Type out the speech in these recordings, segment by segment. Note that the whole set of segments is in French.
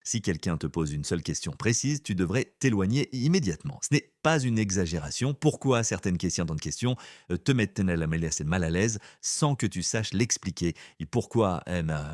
Si quelqu'un te pose une seule question précise, tu devrais t'éloigner immédiatement. Ce n'est pas une exagération. Pourquoi certaines questions dans une question te mettent mal à l'aise sans que tu saches l'expliquer? Et pourquoi,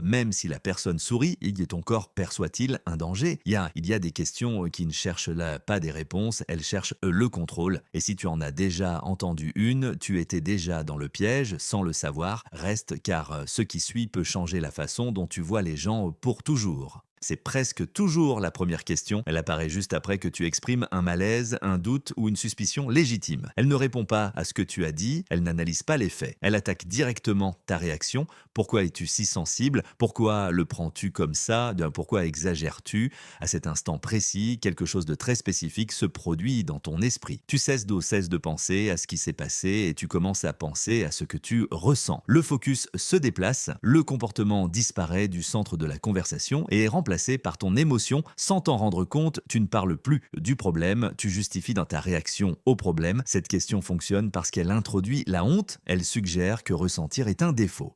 même si la personne sourit, ton corps perçoit-il un danger? Il y a des questions qui ne cherchent là pas des réponses, elles cherchent le contrôle. Et si tu en as déjà entendu une, tu étais déjà dans le piège sans le savoir. Reste car ce qui suit peut changer la façon dont tu vois les gens pour toujours. C'est presque toujours la première question. Elle apparaît juste après que tu exprimes un malaise, un doute ou une suspicion légitime. Elle ne répond pas à ce que tu as dit, elle n'analyse pas les faits. Elle attaque directement ta réaction. Pourquoi es-tu si sensible? Pourquoi le prends-tu comme ça? Pourquoi exagères-tu? À cet instant précis, quelque chose de très spécifique se produit dans ton esprit. Tu cesses de penser à ce qui s'est passé et tu commences à penser à ce que tu ressens. Le focus se déplace, le comportement disparaît du centre de la conversation et est remplacé par ton émotion. Sans t'en rendre compte, tu ne parles plus du problème, tu justifies dans ta réaction au problème. Cette question fonctionne parce qu'elle introduit la honte, elle suggère que ressentir est un défaut,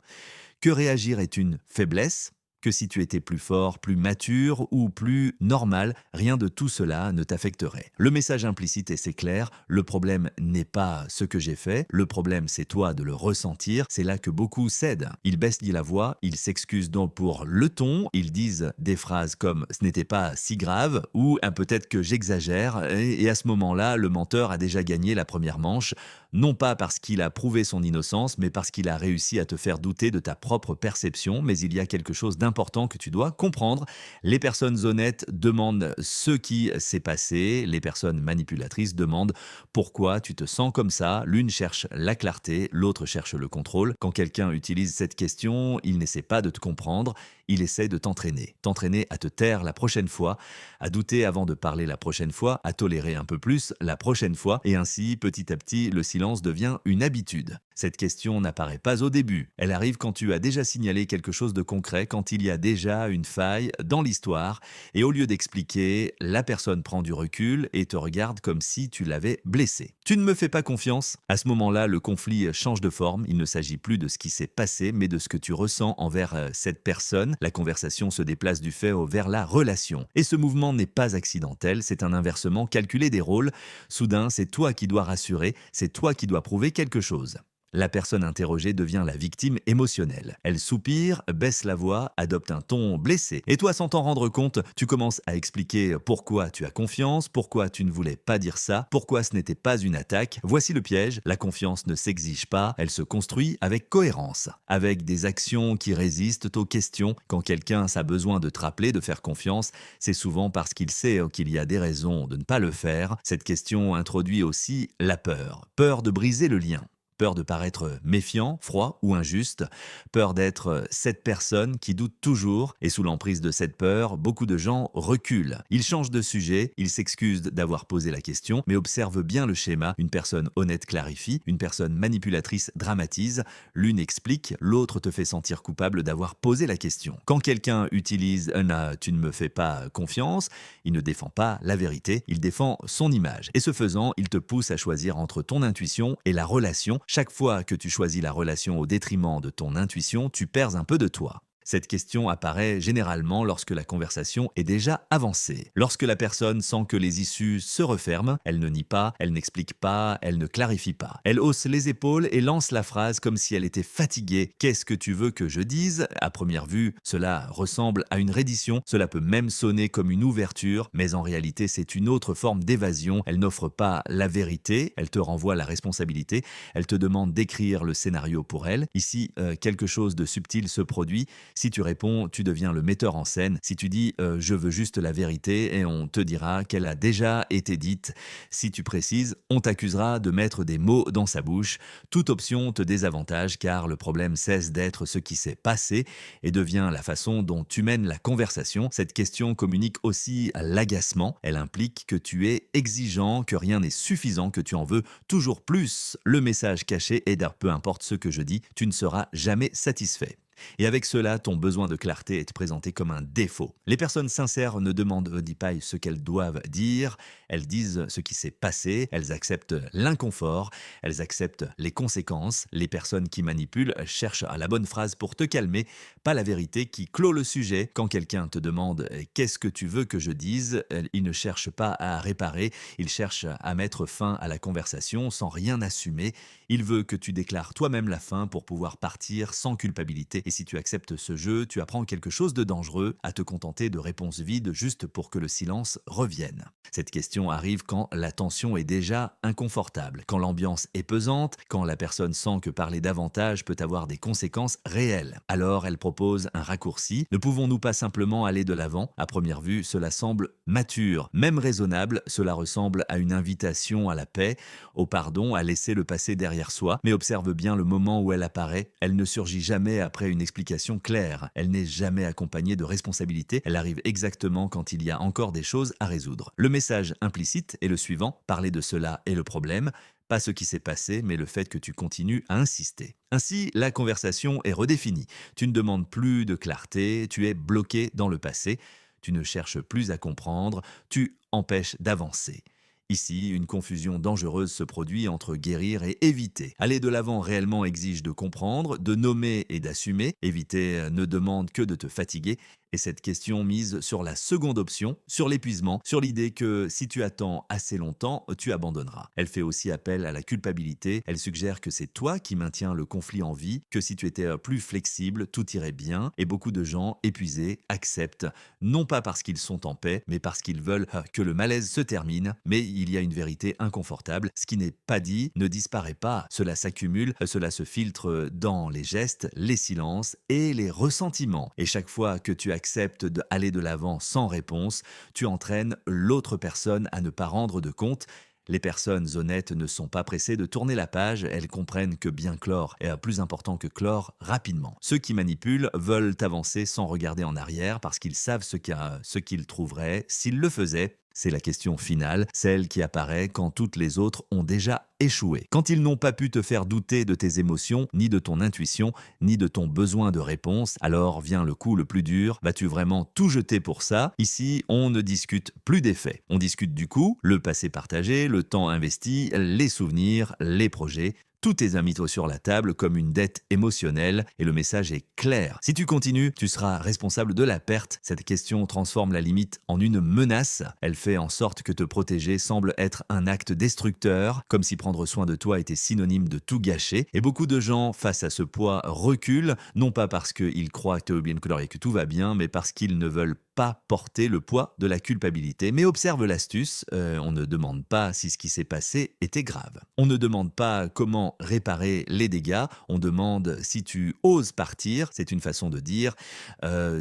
que réagir est une faiblesse, que si tu étais plus fort, plus mature ou plus normal, rien de tout cela ne t'affecterait. Le message implicite est c'est clair, le problème n'est pas ce que j'ai fait, le problème c'est toi de le ressentir, c'est là que beaucoup cèdent. Ils baissent la voix, ils s'excusent donc pour le ton, ils disent des phrases comme ce n'était pas si grave ou ah, peut-être que j'exagère et à ce moment-là, le menteur a déjà gagné la première manche, non pas parce qu'il a prouvé son innocence, mais parce qu'il a réussi à te faire douter de ta propre perception. Mais il y a quelque chose d'important que tu dois comprendre. Les personnes honnêtes demandent ce qui s'est passé. Les personnes manipulatrices demandent pourquoi tu te sens comme ça. L'une cherche la clarté, l'autre cherche le contrôle. Quand quelqu'un utilise cette question, il n'essaie pas de te comprendre, il essaie de t'entraîner. T'entraîner à te taire la prochaine fois, à douter avant de parler la prochaine fois, à tolérer un peu plus la prochaine fois, et ainsi, petit à petit, le silence devient une habitude. Cette question n'apparaît pas au début, elle arrive quand tu as déjà signalé quelque chose de concret, quand il y a déjà une faille dans l'histoire, et au lieu d'expliquer, la personne prend du recul et te regarde comme si tu l'avais blessé. Tu ne me fais pas confiance? À ce moment-là, le conflit change de forme, il ne s'agit plus de ce qui s'est passé, mais de ce que tu ressens envers cette personne. La conversation se déplace du fait vers la relation. Et ce mouvement n'est pas accidentel, c'est un inversement calculé des rôles. Soudain, c'est toi qui dois rassurer, c'est toi qui dois prouver quelque chose. La personne interrogée devient la victime émotionnelle. Elle soupire, baisse la voix, adopte un ton blessé. Et toi, sans t'en rendre compte, tu commences à expliquer pourquoi tu as confiance, pourquoi tu ne voulais pas dire ça, pourquoi ce n'était pas une attaque. Voici le piège, la confiance ne s'exige pas, elle se construit avec cohérence, avec des actions qui résistent aux questions. Quand quelqu'un a besoin de te rappeler, de faire confiance, c'est souvent parce qu'il sait qu'il y a des raisons de ne pas le faire. Cette question introduit aussi la peur. Peur de briser le lien. Peur de paraître méfiant, froid ou injuste, peur d'être cette personne qui doute toujours, et sous l'emprise de cette peur, beaucoup de gens reculent. Ils changent de sujet, ils s'excusent d'avoir posé la question, mais observent bien le schéma. Une personne honnête clarifie, une personne manipulatrice dramatise, l'une explique, l'autre te fait sentir coupable d'avoir posé la question. Quand quelqu'un utilise un tu ne me fais pas confiance, il ne défend pas la vérité, il défend son image. Et ce faisant, il te pousse à choisir entre ton intuition et la relation. Chaque fois que tu choisis la relation au détriment de ton intuition, tu perds un peu de toi. Cette question apparaît généralement lorsque la conversation est déjà avancée. Lorsque la personne sent que les issues se referment, elle ne nie pas, elle n'explique pas, elle ne clarifie pas. Elle hausse les épaules et lance la phrase comme si elle était fatiguée. Qu'est-ce que tu veux que je dise? À première vue, cela ressemble à une reddition, cela peut même sonner comme une ouverture, mais en réalité c'est une autre forme d'évasion. Elle n'offre pas la vérité, elle te renvoie la responsabilité, elle te demande d'écrire le scénario pour elle. Ici, quelque chose de subtil se produit. Si tu réponds, tu deviens le metteur en scène. Si tu dis je veux juste la vérité et on te dira qu'elle a déjà été dite. Si tu précises, on t'accusera de mettre des mots dans sa bouche. Toute option te désavantage car le problème cesse d'être ce qui s'est passé et devient la façon dont tu mènes la conversation. Cette question communique aussi à l'agacement. Elle implique que tu es exigeant, que rien n'est suffisant, que tu en veux toujours plus. Le message caché est peu importe ce que je dis, tu ne seras jamais satisfait. Et avec cela, ton besoin de clarté est présenté comme un défaut. Les personnes sincères ne demandent pas ce qu'elles doivent dire, elles disent ce qui s'est passé, elles acceptent l'inconfort, elles acceptent les conséquences. Les personnes qui manipulent cherchent à la bonne phrase pour te calmer, pas la vérité qui clôt le sujet. Quand quelqu'un te demande qu'est-ce que tu veux que je dise, il ne cherche pas à réparer, il cherche à mettre fin à la conversation sans rien assumer. Il veut que tu déclares toi-même la fin pour pouvoir partir sans culpabilité. Et si tu acceptes ce jeu, tu apprends quelque chose de dangereux, à te contenter de réponses vides juste pour que le silence revienne. Cette question arrive quand la tension est déjà inconfortable, quand l'ambiance est pesante, quand la personne sent que parler davantage peut avoir des conséquences réelles. Alors elle propose un raccourci. Ne pouvons-nous pas simplement aller de l'avant? À première vue, cela semble mature, même raisonnable, cela ressemble à une invitation à la paix, au pardon, à laisser le passé derrière soi, mais observe bien le moment où elle apparaît. Elle ne surgit jamais après une explication claire. Elle n'est jamais accompagnée de responsabilité. Elle arrive exactement quand il y a encore des choses à résoudre. Le message implicite est le suivant: parler de cela est le problème. Pas ce qui s'est passé, mais le fait que tu continues à insister. Ainsi, la conversation est redéfinie. Tu ne demandes plus de clarté, tu es bloqué dans le passé. Tu ne cherches plus à comprendre, tu empêches d'avancer. Ici, une confusion dangereuse se produit entre guérir et éviter. Aller de l'avant réellement exige de comprendre, de nommer et d'assumer. Éviter ne demande que de te fatiguer. Et cette question mise sur la seconde option, sur l'épuisement, sur l'idée que si tu attends assez longtemps, tu abandonneras. Elle fait aussi appel à la culpabilité. Elle suggère que c'est toi qui maintiens le conflit en vie, que si tu étais plus flexible, tout irait bien. Et beaucoup de gens épuisés acceptent, non pas parce qu'ils sont en paix, mais parce qu'ils veulent que le malaise se termine. Mais il y a une vérité inconfortable. Ce qui n'est pas dit ne disparaît pas. Cela s'accumule, cela se filtre dans les gestes, les silences et les ressentiments. Et chaque fois que tu acceptes d'aller de l'avant sans réponse, tu entraînes l'autre personne à ne pas rendre de compte. Les personnes honnêtes ne sont pas pressées de tourner la page, elles comprennent que bien clore est plus important que clore rapidement. Ceux qui manipulent veulent avancer sans regarder en arrière parce qu'ils savent ce qu'ils trouveraient s'ils le faisaient. C'est la question finale, celle qui apparaît quand toutes les autres ont déjà échoué. Quand ils n'ont pas pu te faire douter de tes émotions, ni de ton intuition, ni de ton besoin de réponse, alors vient le coup le plus dur. Vas-tu vraiment tout jeter pour ça? Ici, on ne discute plus des faits. On discute du coup, le passé partagé, le temps investi, les souvenirs, les projets. Tout est mis sur la table comme une dette émotionnelle et le message est clair. Si tu continues, tu seras responsable de la perte. Cette question transforme la limite en une menace. Elle fait en sorte que te protéger semble être un acte destructeur, comme si prendre soin de toi était synonyme de tout gâcher. Et beaucoup de gens, face à ce poids, reculent, non pas parce qu'ils croient que tout va bien, mais parce qu'ils ne veulent pas porter le poids de la culpabilité. Mais observe l'astuce, on ne demande pas si ce qui s'est passé était grave. On ne demande pas comment réparer les dégâts, on demande si tu oses partir, c'est une façon de dire,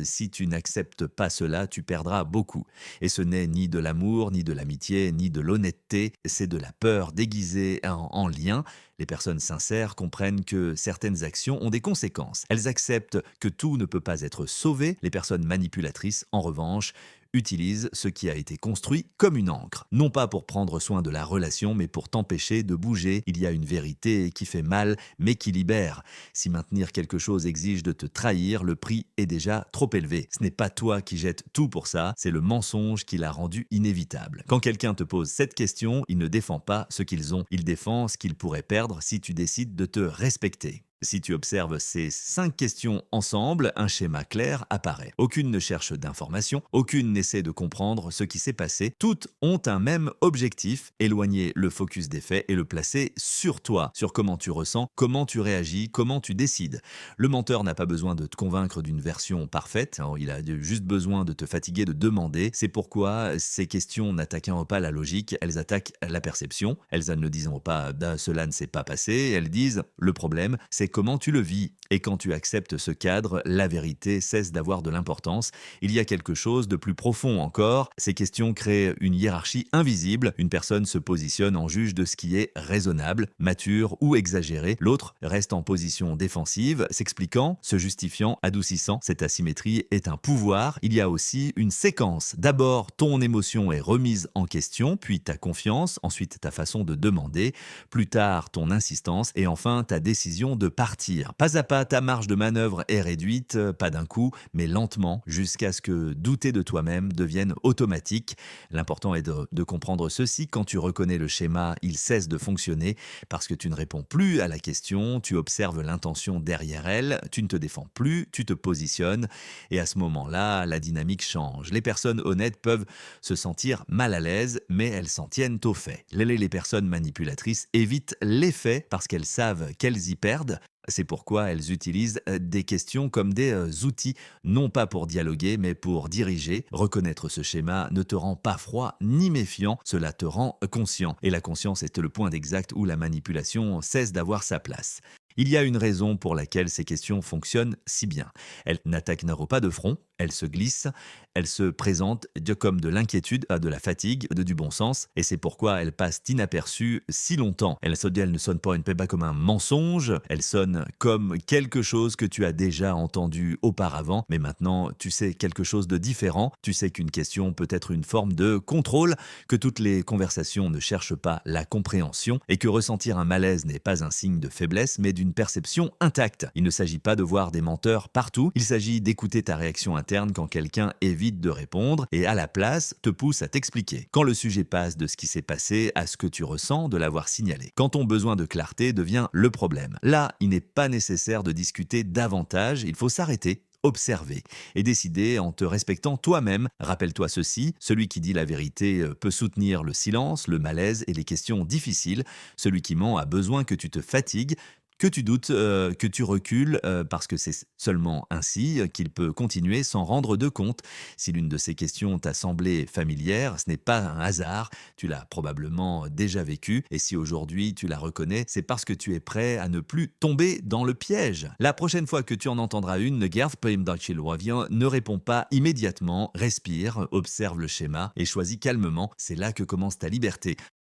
si tu n'acceptes pas cela, tu perdras beaucoup. Et ce n'est ni de l'amour, ni de l'amitié, ni de l'honnêteté, c'est de la peur déguisée en lien. Les personnes sincères comprennent que certaines actions ont des conséquences. Elles acceptent que tout ne peut pas être sauvé. Les personnes manipulatrices, en revanche, utilisent ce qui a été construit comme une encre. Non pas pour prendre soin de la relation, mais pour t'empêcher de bouger. Il y a une vérité qui fait mal, mais qui libère. Si maintenir quelque chose exige de te trahir, le prix est déjà trop élevé. Ce n'est pas toi qui jettes tout pour ça, c'est le mensonge qui l'a rendu inévitable. Quand quelqu'un te pose cette question, il ne défend pas ce qu'ils ont, il défend ce qu'ils pourraient perdre si tu décides de te respecter. Si tu observes ces 5 questions ensemble, un schéma clair apparaît. Aucune ne cherche d'informations, aucune n'essaie de comprendre ce qui s'est passé. Toutes ont un même objectif, éloigner le focus des faits et le placer sur toi, sur comment tu ressens, comment tu réagis, comment tu décides. Le menteur n'a pas besoin de te convaincre d'une version parfaite, il a juste besoin de te fatiguer de demander. C'est pourquoi ces questions n'attaquent pas la logique, elles attaquent la perception. Elles ne disent pas cela ne s'est pas passé, elles disent le problème, c'est comment tu le vis. Et quand tu acceptes ce cadre, la vérité cesse d'avoir de l'importance. Il y a quelque chose de plus profond encore. Ces questions créent une hiérarchie invisible. Une personne se positionne en juge de ce qui est raisonnable, mature ou exagéré. L'autre reste en position défensive, s'expliquant, se justifiant, adoucissant. Cette asymétrie est un pouvoir. Il y a aussi une séquence. D'abord, ton émotion est remise en question, puis ta confiance, ensuite ta façon de demander, plus tard ton insistance et enfin ta décision de partir. Pas à pas, ta marge de manœuvre est réduite, pas d'un coup, mais lentement, jusqu'à ce que douter de toi-même devienne automatique. L'important est de comprendre ceci: quand tu reconnais le schéma, il cesse de fonctionner parce que tu ne réponds plus à la question, tu observes l'intention derrière elle, tu ne te défends plus, tu te positionnes, et à ce moment-là, la dynamique change. Les personnes honnêtes peuvent se sentir mal à l'aise, mais elles s'en tiennent aux faits. Les personnes manipulatrices évitent les faits parce qu'elles savent qu'elles y perdent. C'est pourquoi elles utilisent des questions comme des outils, non pas pour dialoguer, mais pour diriger. Reconnaître ce schéma ne te rend pas froid ni méfiant, cela te rend conscient. Et la conscience est le point d'exact où la manipulation cesse d'avoir sa place. Il y a une raison pour laquelle ces questions fonctionnent si bien. Elles n'attaquent pas de front, elles se glissent, elles se présentent comme de l'inquiétude, de la fatigue, du bon sens, et c'est pourquoi elles passent inaperçues si longtemps. Elles ne sonnent pas comme un mensonge, elles sonnent comme quelque chose que tu as déjà entendu auparavant, mais maintenant tu sais quelque chose de différent, tu sais qu'une question peut être une forme de contrôle, que toutes les conversations ne cherchent pas la compréhension, et que ressentir un malaise n'est pas un signe de faiblesse, mais d'une perception intacte. Il ne s'agit pas de voir des menteurs partout, il s'agit d'écouter ta réaction interne quand quelqu'un évite de répondre et à la place te pousse à t'expliquer. Quand le sujet passe de ce qui s'est passé à ce que tu ressens de l'avoir signalé. Quand ton besoin de clarté devient le problème. Là, il n'est pas nécessaire de discuter davantage, il faut s'arrêter, observer et décider en te respectant toi-même. Rappelle-toi ceci: celui qui dit la vérité peut soutenir le silence, le malaise et les questions difficiles. Celui qui ment a besoin que tu te fatigues, que tu doutes, que tu recules, parce que c'est seulement ainsi qu'il peut continuer sans rendre de compte. Si l'une de ces questions t'a semblé familière, ce n'est pas un hasard, tu l'as probablement déjà vécu, et si aujourd'hui tu la reconnais, c'est parce que tu es prêt à ne plus tomber dans le piège. La prochaine fois que tu en entendras une, ne réponds pas immédiatement, respire, observe le schéma et choisis calmement, c'est là que commence ta liberté.